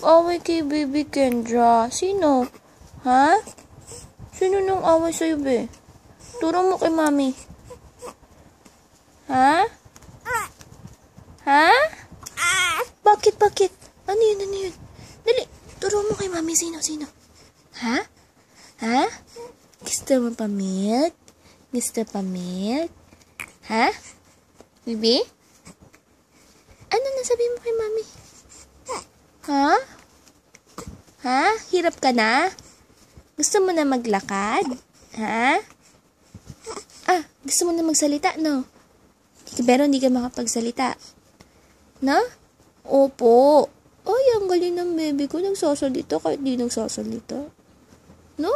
away kay Baby Kendra? Sino? Ha? Sino nung away sa'yo, be? Turo mo kay Mami. Ha? Ha? Bakit? Ano yun? Dali, turo mo kay Mami. Sino? Ha? Ha? Gusto mo pa milk? Ha? Baby? Ano nasabihin mo kay Mami? Ha? Ha? Hirap ka na? Gusto mo na maglakad? Ha? Gusto mo na magsalita, no? Pero hindi ka makapagsalita. No? Opo. Ay, ang galing ng baby ko. Nagsasalita kahit di nagsasalita. No?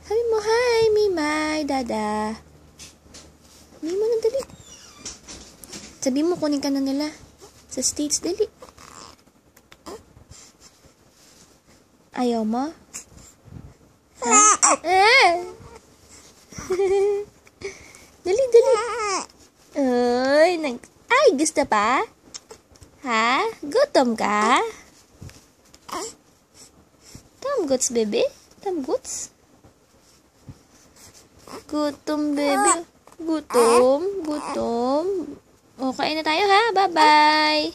Sabi mo, hi, Mimay, Dada. Sabi mo na, dali. Sabi mo, kunin ka na nila. Sa States, dali. Ayaw mo? Dali. Ay, gusto pa? Ha? Gutom ka? Tamgots, baby? Tamgots? Gutom, baby. Gutom. O, kain na tayo, ha? Bye-bye.